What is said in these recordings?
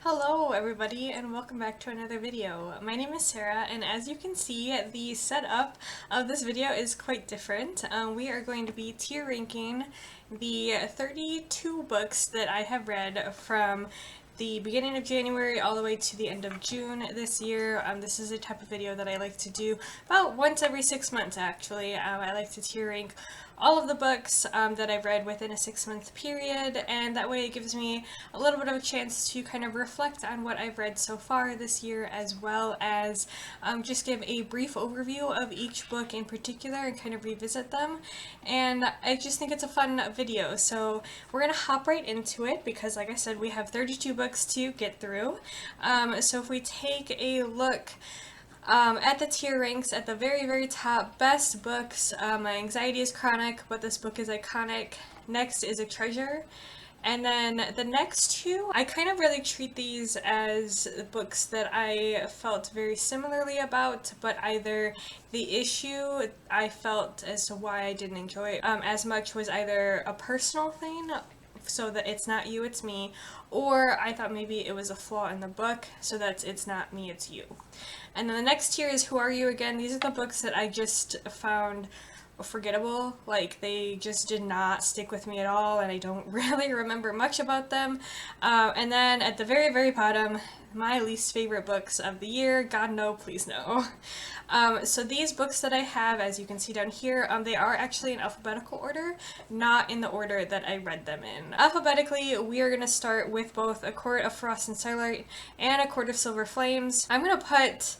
Hello everybody and welcome back to another video. My name is Sarah and as you can see the setup of this video is quite different. We are going to be tier ranking the 32 books that I have read from the beginning of January all the way to the end of June this year. This is a type of video that I like to do about once every 6 months actually. I like to tier rank all of the books that I've read within a 6-month period, and that way it gives me a little bit of a chance to kind of reflect on what I've read so far this year, as well as just give a brief overview of each book in particular and kind of revisit them. And I just think it's a fun video, so we're gonna hop right into it because, like I said, we have 32 books to get through. So if we take a look at the tier ranks, at the very top, best books, My Anxiety is Chronic, but this book is iconic. Next is A Treasure. And then the next two, I kind of really treat these as books that I felt very similarly about, but either the issue I felt as to why I didn't enjoy it as much was either a personal thing, so that it's not you, it's me, or I thought maybe it was a flaw in the book, so that it's not me, it's you. And then the next tier is Who Are You Again? These are the books that I just found forgettable, like they just did not stick with me at all and I don't really remember much about them. And then at the very bottom, my least favorite books of the year, God no, please no. So these books that I have, as you can see down here, they are actually in alphabetical order, not in the order that I read them in. Alphabetically, we are going to start with both A Court of Frost and Starlight and A Court of Silver Flames. I'm going to put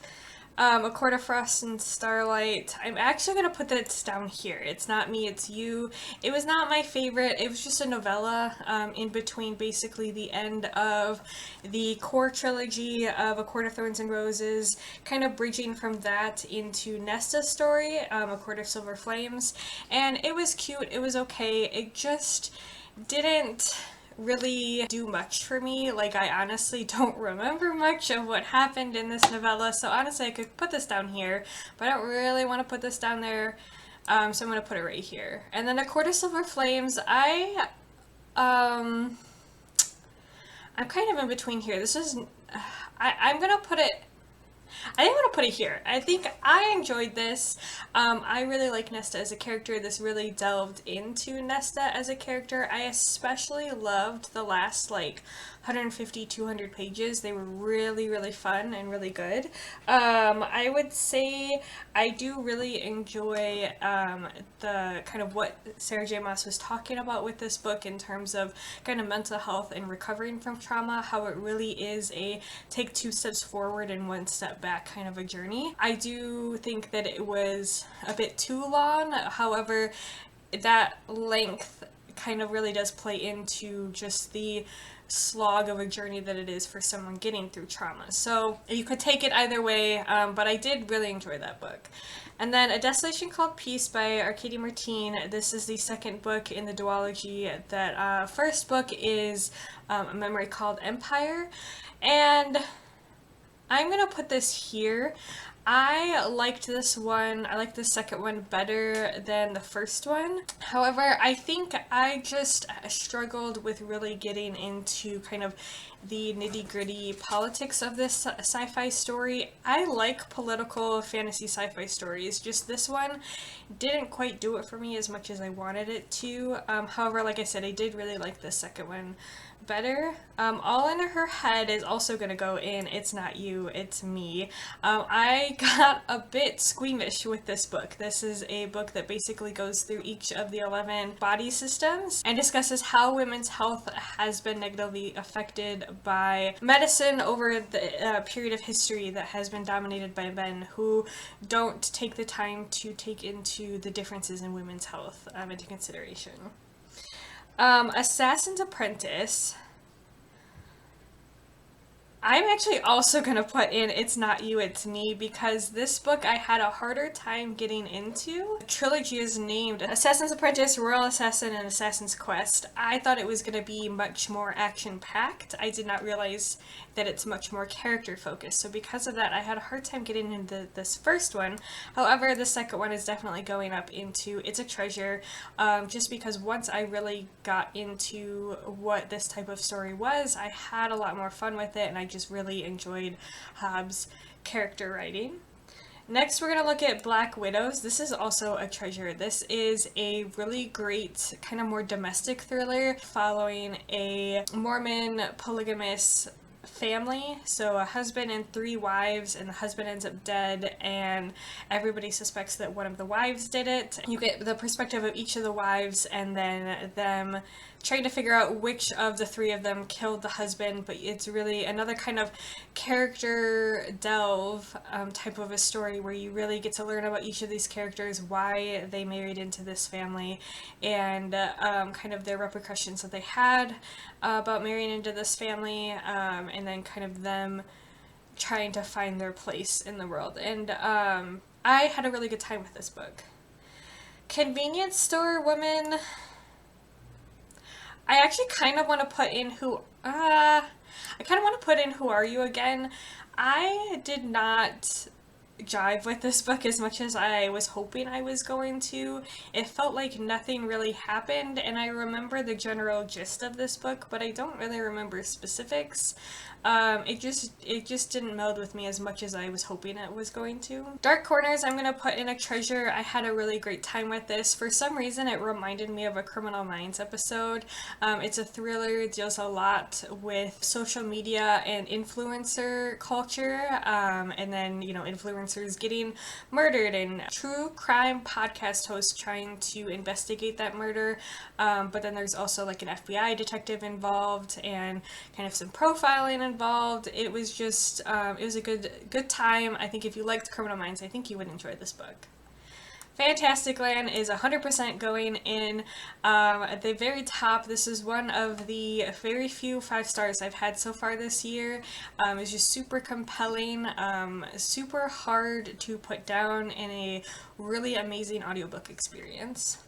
A Court of Frost and Starlight. I'm actually going to put that down here. It's not me, it's you. It was not my favorite. It was just a novella in between basically the end of the core trilogy of A Court of Thorns and Roses, kind of bridging from that into Nesta's story, A Court of Silver Flames. And it was cute, it was okay. It just didn't really do much for me. Like, I honestly don't remember much of what happened in this novella, so honestly I could put this down here, but I don't really want to put this down there, so I'm going to put it right here. And then A Court of Silver Flames, I'm kind of in between here. This is, I'm going to put it, I didn't want to put it here. I think I enjoyed this. I really like Nesta as a character. This really delved into Nesta as a character. I especially loved the last 150, 200 pages. They were really fun and really good. I would say I do really enjoy the kind of what Sarah J. Maas was talking about with this book in terms of kind of mental health and recovering from trauma, how it really is a take 2 steps forward and 1 step back kind of a journey. I do think that it was a bit too long, however, that length kind of really does play into just the slog of a journey that it is for someone getting through trauma. So you could take it either way, but I did really enjoy that book. And then A Desolation Called Peace by Arkady Martine. This is the second book in the duology. That first book is A Memory Called Empire, and I'm gonna put this here. I liked this one. I liked the second one better than the first one. However, I think I just struggled with really getting into kind of the nitty-gritty politics of this sci-fi story. I like political fantasy sci-fi stories, just this one didn't quite do it for me as much as I wanted it to. However, like I said, I did really like the second one better. All in Her Head is also gonna go in It's Not You, It's Me. I got a bit squeamish with this book. This is a book that basically goes through each of the 11 body systems and discusses how women's health has been negatively affected by medicine over the period of history that has been dominated by men who don't take the time to take into the differences in women's health into consideration. Assassin's Apprentice. I'm actually also going to put in It's Not You, It's Me because this book I had a harder time getting into. The trilogy is named Assassin's Apprentice, Royal Assassin, and Assassin's Quest. I thought it was going to be much more action-packed. I did not realize that it's much more character-focused. So because of that, I had a hard time getting into this first one. However, the second one is definitely going up into It's a Treasure, just because once I really got into what this type of story was, I had a lot more fun with it, and I just really enjoyed Hobbs' character writing. Next, we're going to look at Black Widows. This is also a treasure. This is a really great, kind of more domestic thriller following a Mormon polygamous family. So a husband and 3 wives, and the husband ends up dead, and everybody suspects that one of the wives did it. You get the perspective of each of the wives, and then them trying to figure out which of the 3 of them killed the husband, but it's really another kind of character delve type of a story where you really get to learn about each of these characters, why they married into this family, and kind of their repercussions that they had about marrying into this family, and then kind of them trying to find their place in the world. And I had a really good time with this book. Convenience Store Woman, I actually kind of want to put in Who Are You again. I did not jive with this book as much as I was hoping I was going to. It felt like nothing really happened, and I remember the general gist of this book, but I don't really remember specifics. It just didn't meld with me as much as I was hoping it was going to. Dark Corners, I'm gonna put in a treasure. I had a really great time with this. For some reason, it reminded me of a Criminal Minds episode. It's a thriller. It deals a lot with social media and influencer culture, and then, you know, influencers getting murdered, and true crime podcast hosts trying to investigate that murder. But then there's also like an FBI detective involved, and kind of some profiling involved. It was just, it was a good time. I think if you liked Criminal Minds, I think you would enjoy this book. Fantastic Land is 100% going in at the very top. This is one of the very few 5 stars I've had so far this year. It's just super compelling, super hard to put down, and a really amazing audiobook experience.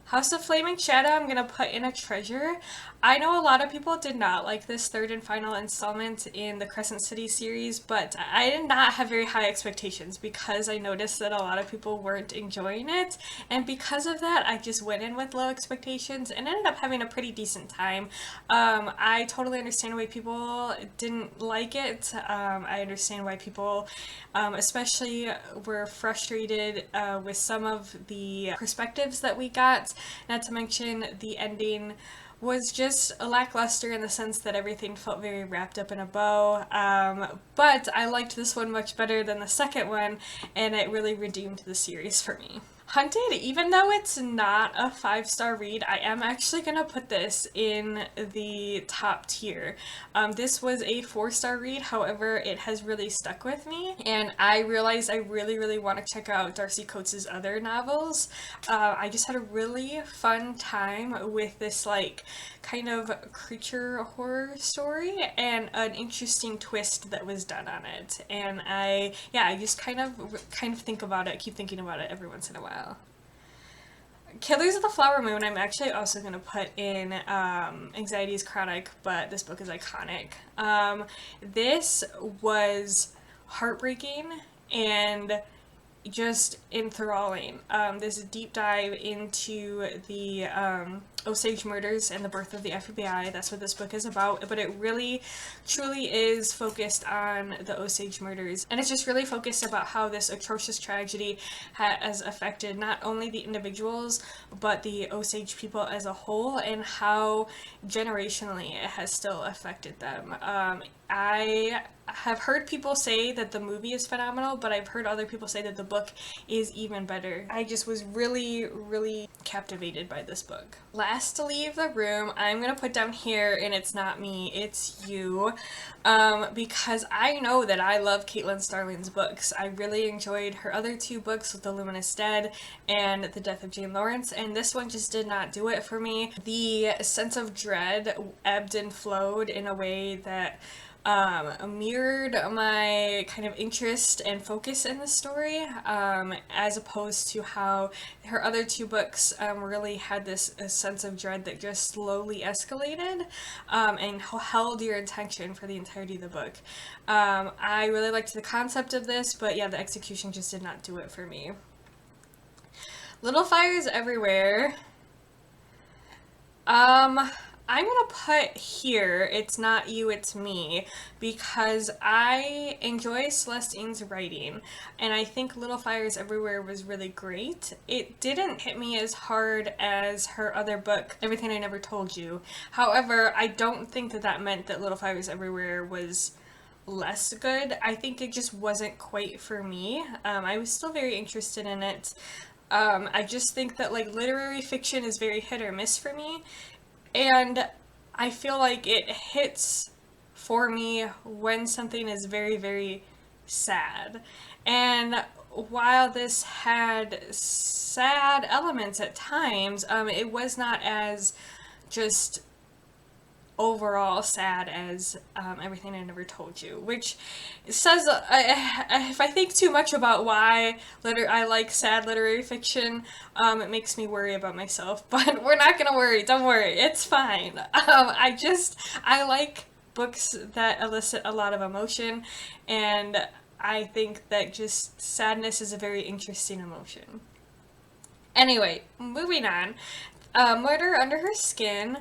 House of Flaming Shadow, I'm going to put in a treasure. I know a lot of people did not like this 3rd and final installment in the Crescent City series, but I did not have very high expectations because I noticed that a lot of people weren't enjoying it, and because of that, I just went in with low expectations and ended up having a pretty decent time. I totally understand why people didn't like it. I understand why people especially were frustrated with some of the perspectives that we got. Not to mention the ending was just lackluster in the sense that everything felt very wrapped up in a bow, but I liked this one much better than the second one, and it really redeemed the series for me. Hunted, even though it's not a 5-star read, I am actually going to put this in the top tier. This was a 4-star read, however, it has really stuck with me, and I realized I really want to check out Darcy Coates' other novels. I just had a really fun time with this, like, kind of creature horror story, and an interesting twist that was done on it. And I just kind of think about it, keep thinking about it every once in a while. Killers of the Flower Moon, I'm actually also going to put in Anxiety is Chronic, but this book is iconic. This was heartbreaking and just enthralling. This deep dive into the Osage murders and the birth of the FBI. That's what this book is about, but it really truly is focused on the Osage murders, and it's just really focused about how this atrocious tragedy has affected not only the individuals but the Osage people as a whole, and how generationally it has still affected them. have heard people say that the movie is phenomenal, but I've heard other people say that the book is even better. I just was really, really captivated by this book. Last to leave the room, I'm gonna put down here, and it's not me, it's you, because I know that I love Caitlin Starling's books. I really enjoyed her other two books with The Luminous Dead and The Death of Jane Lawrence, and this one just did not do it for me. The sense of dread ebbed and flowed in a way that mirrored my kind of interest and focus in the story, as opposed to how her other two books really had this sense of dread that just slowly escalated, and held your attention for the entirety of the book. I really liked the concept of this, but yeah, the execution just did not do it for me. Little Fires Everywhere. I'm gonna put here, It's Not You, It's Me, because I enjoy Celestine's writing, and I think Little Fires Everywhere was really great. It didn't hit me as hard as her other book, Everything I Never Told You. However, I don't think that that meant that Little Fires Everywhere was less good. I think it just wasn't quite for me. I was still very interested in it. I just think that like literary fiction is very hit or miss for me. And I feel like it hits for me when something is very, very sad. And while this had sad elements at times, it was not as just overall sad as Everything I Never Told You, which says, if I think too much about why I like sad literary fiction, it makes me worry about myself, but we're not gonna worry, don't worry, it's fine. I like books that elicit a lot of emotion, and I think that just sadness is a very interesting emotion. Anyway, moving on. Murder Under Her Skin.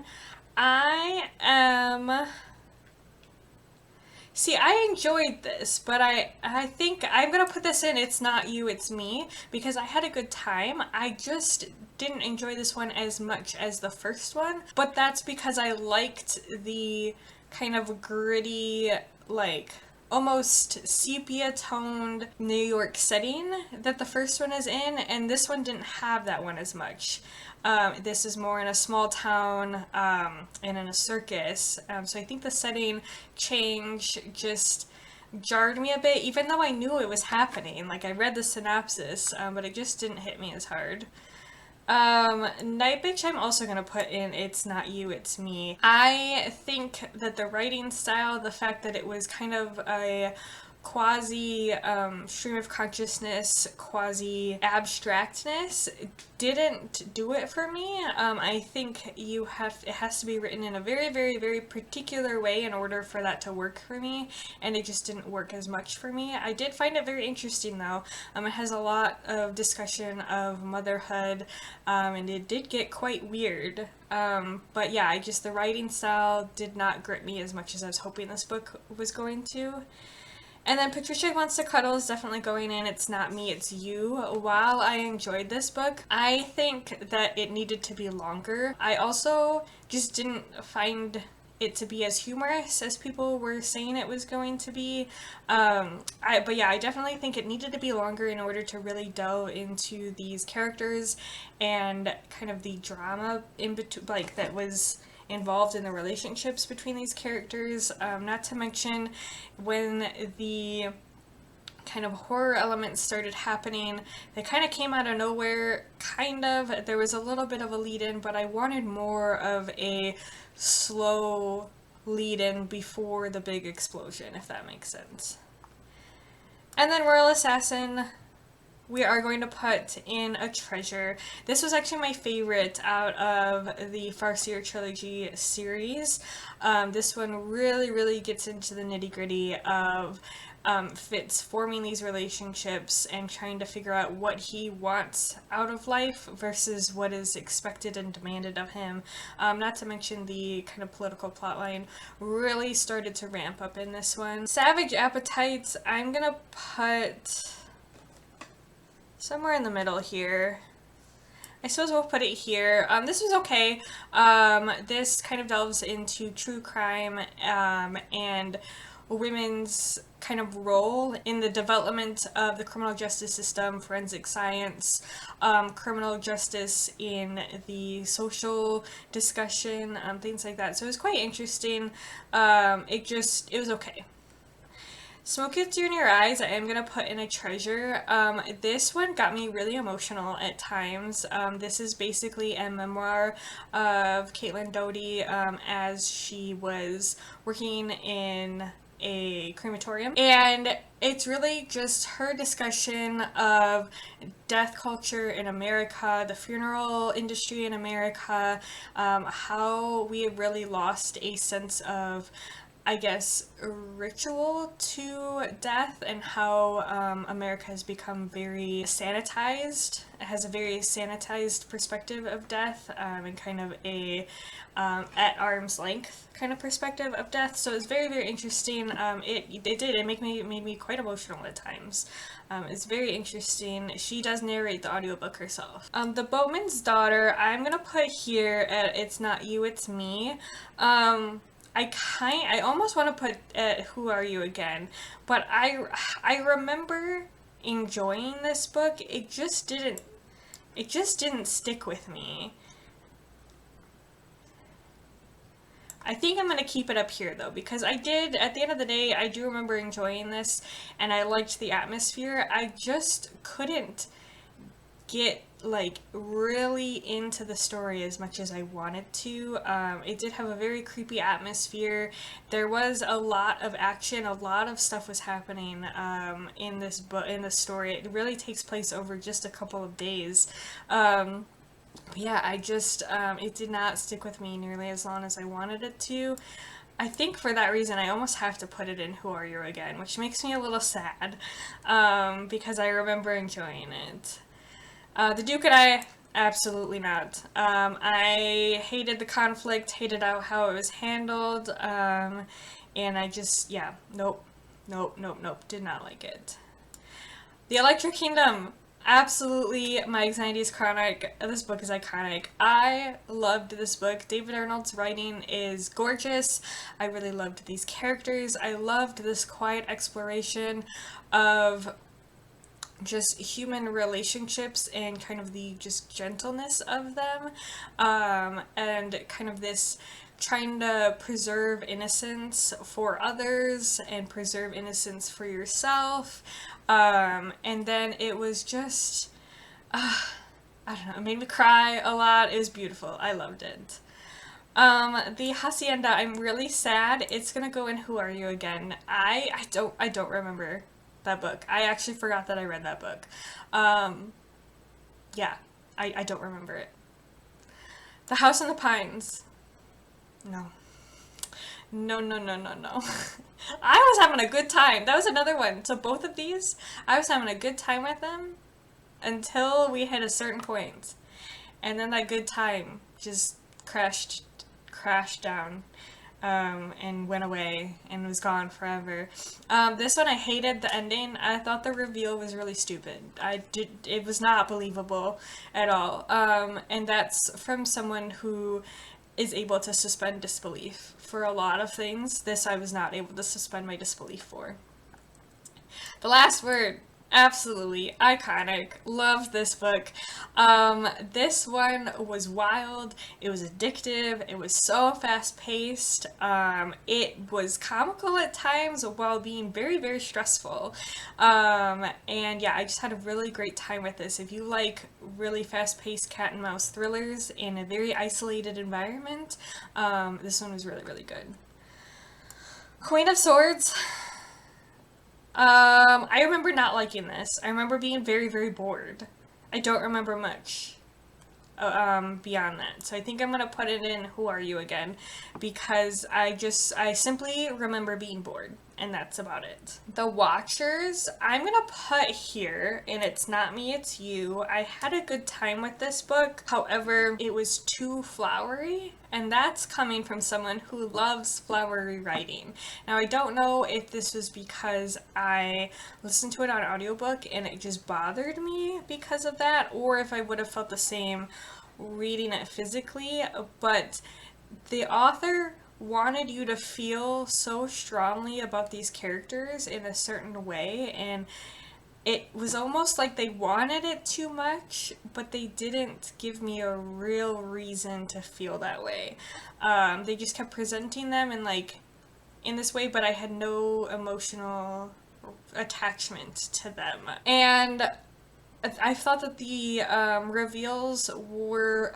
See, I enjoyed this, but I think I'm gonna put this in It's Not You, It's Me, because I had a good time. I just didn't enjoy this one as much as the first one, but that's because I liked the kind of gritty, like, almost sepia-toned New York setting that the first one is in, and this one didn't have that one as much. This is more in a small town, and in a circus, so I think the setting change just jarred me a bit, even though I knew it was happening. Like, I read the synopsis, but it just didn't hit me as hard. Night Bitch I'm also gonna put in It's Not You, It's Me. I think that the writing style, the fact that it was kind of a quasi stream of consciousness, quasi abstractness, didn't do it for me. I think it has to be written in a very, very, very particular way in order for that to work for me, and it just didn't work as much for me. I did find it very interesting though. It has a lot of discussion of motherhood, and it did get quite weird. But yeah, the writing style did not grip me as much as I was hoping this book was going to. And then Patricia Wants to Cuddle is definitely going in It's Not Me, It's You. While I enjoyed this book, I think that it needed to be longer. I also just didn't find it to be as humorous as people were saying it was going to be. But yeah, I definitely think it needed to be longer in order to really delve into these characters and kind of the drama in between, like, that was involved in the relationships between these characters, not to mention when the kind of horror elements started happening, they kind of came out of nowhere, there was a little bit of a lead-in, but I wanted more of a slow lead-in before the big explosion, if that makes sense. And then Royal Assassin, we are going to put in A Treasure. This was actually my favorite out of the Farseer Trilogy series. This one really, really gets into the nitty-gritty of Fitz forming these relationships and trying to figure out what he wants out of life versus what is expected and demanded of him. Not to mention the kind of political plotline really started to ramp up in this one. Savage Appetites, I'm gonna put somewhere in the middle here. I suppose we'll put it here. This was okay. This kind of delves into true crime, and women's kind of role in the development of the criminal justice system, forensic science, criminal justice in the social discussion, things like that. So it was quite interesting. It was okay. Smoke Gets You in Your Eyes, I am going to put in a treasure. This one got me really emotional at times. This is basically a memoir of Caitlin Doughty as she was working in a crematorium, and it's really just her discussion of death culture in America, the funeral industry in America, how we have really lost a sense of, I guess, ritual to death, and how America has become very sanitized. It has a very sanitized perspective of death, and kind of a at arm's length kind of perspective of death. So it's very, very interesting. It made me quite emotional at times. It's very interesting. She does narrate the audiobook herself. The Boatman's Daughter, I'm gonna put here at It's Not You, It's Me. I almost want to put Who Are You Again, but I remember enjoying this book. It just didn't stick with me. I think I'm going to keep it up here though, because at the end of the day, I do remember enjoying this and I liked the atmosphere. I just couldn't get like really into the story as much as I wanted to. It did have a very creepy atmosphere. There was a lot of action, a lot of stuff was happening in this book, in the story. It really takes place over just a couple of days. Yeah, it did not stick with me nearly as long as I wanted it to. I think for that reason, I almost have to put it in Who Are You Again, which makes me a little sad, because I remember enjoying it. The Duke and I, absolutely not. I hated the conflict, hated how it was handled, and I just, yeah, nope, did not like it. The Electric Kingdom, absolutely my anxiety is chronic. This book is iconic. I loved this book. David Arnold's writing is gorgeous. I really loved these characters. I loved this quiet exploration of just human relationships and kind of the just gentleness of them, and kind of this trying to preserve innocence for others and preserve innocence for yourself, and then it was just I don't know, it made me cry a lot. It was beautiful. I loved it. The Hacienda, I'm really sad. It's gonna go in Who Are You Again. I don't remember that book. I actually forgot that I read that book. Yeah, I don't remember it. The House in the Pines. No. No. I was having a good time. That was another one. So both of these, I was having a good time with them until we hit a certain point. And then that good time just crashed down. And went away and was gone forever. This one I hated the ending. I thought the reveal was really stupid. It was not believable at all. And that's from someone who is able to suspend disbelief for a lot of things. This I was not able to suspend my disbelief for. The Last Word, absolutely iconic. Loved this book. This one was wild. It was addictive. It was so fast-paced. It was comical at times while being very, very stressful. And yeah, I just had a really great time with this. If you like really fast-paced cat and mouse thrillers in a very isolated environment, this one was really, really good. Queen of Swords. I remember not liking this. I remember being very, very bored. I don't remember much beyond that. So I think I'm going to put it in Who Are You Again, because I simply remember being bored, and that's about it. The Watchers, I'm going to put here, and It's Not Me, It's You. I had a good time with this book. However, it was too flowery, and that's coming from someone who loves flowery writing. Now, I don't know if this was because I listened to it on audiobook and it just bothered me because of that, or if I would have felt the same reading it physically, but the author wanted you to feel so strongly about these characters in a certain way, and it was almost like they wanted it too much, but they didn't give me a real reason to feel that way. They just kept presenting them in this way, but I had no emotional attachment to them. And I thought that the reveals were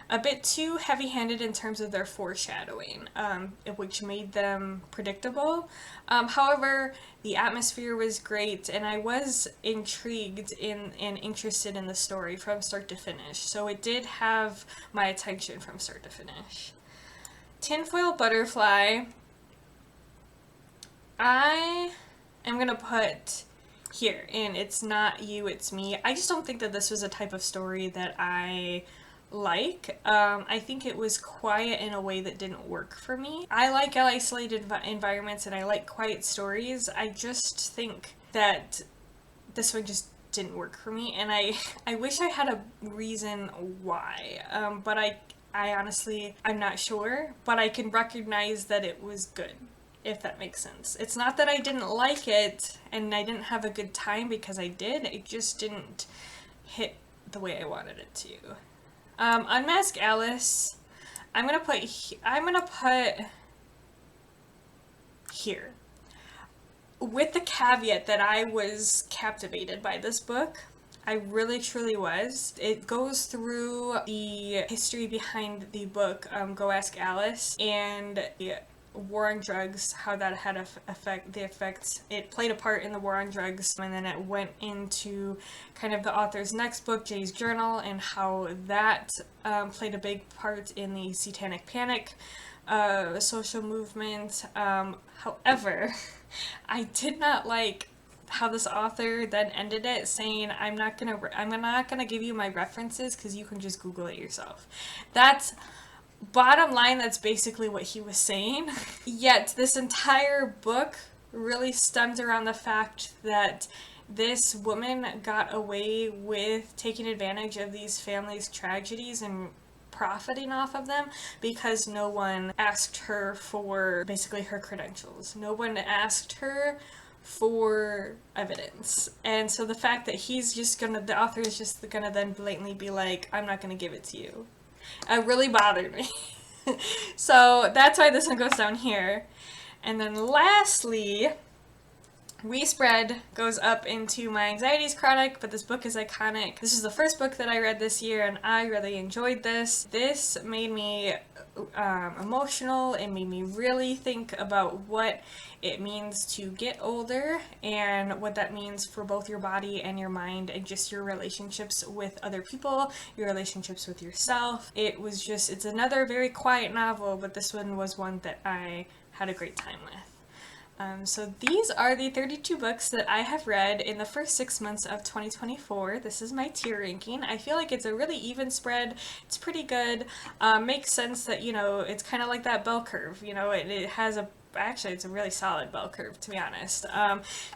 a bit too heavy-handed in terms of their foreshadowing, which made them predictable. However, the atmosphere was great, and I was intrigued and interested in the story from start to finish. So it did have my attention from start to finish. Tinfoil Butterfly, I am gonna put here, and it's not you, it's me. I just don't think that this was a type of story that I like. I think it was quiet in a way that didn't work for me. I like isolated environments and I like quiet stories. I just think that this one just didn't work for me, and I wish I had a reason why, but I honestly, I'm not sure, but I can recognize that it was good, if that makes sense. It's not that I didn't like it and I didn't have a good time, because I did, it just didn't hit the way I wanted it to. Unmask Alice, I'm gonna put here, with the caveat that I was captivated by this book. I really truly was. It goes through the history behind the book, Go Ask Alice, and the war on drugs, how that had the effects. It played a part in the war on drugs, and then it went into kind of the author's next book, Jay's Journal, and how that played a big part in the Satanic Panic social movement. However, I did not like how this author then ended it, saying, I'm not gonna give you my references because you can just Google it yourself. That's bottom line, that's basically what he was saying. Yet this entire book really stems around the fact that this woman got away with taking advantage of these families' tragedies and profiting off of them because no one asked her for basically her credentials. No one asked her for evidence. And so the fact that the author is just gonna then blatantly be like, I'm not gonna give it to you, it really bothered me. So that's why this one goes down here. And then lastly, We Spread goes up into my anxieties chronic, but this book is iconic. This is the first book that I read this year, and I really enjoyed this. This made me emotional. It made me really think about what it means to get older and what that means for both your body and your mind, and just your relationships with other people, your relationships with yourself. It's another very quiet novel, but this one was one that I had a great time with. So these are the 32 books that I have read in the first 6 months of 2024. This is my tier ranking. I feel like it's a really even spread. It's pretty good. Makes sense that, it's kind of like that bell curve. It has actually, it's a really solid bell curve, to be honest.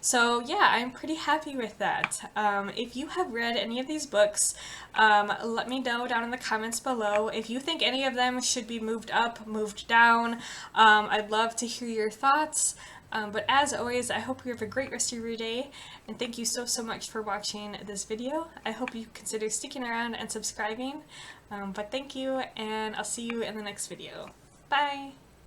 So yeah, I'm pretty happy with that. If you have read any of these books, let me know down in the comments below. If you think any of them should be moved up, moved down, I'd love to hear your thoughts. But as always, I hope you have a great rest of your day, and thank you so much for watching this video. I hope you consider sticking around and subscribing, but thank you, and I'll see you in the next video. Bye!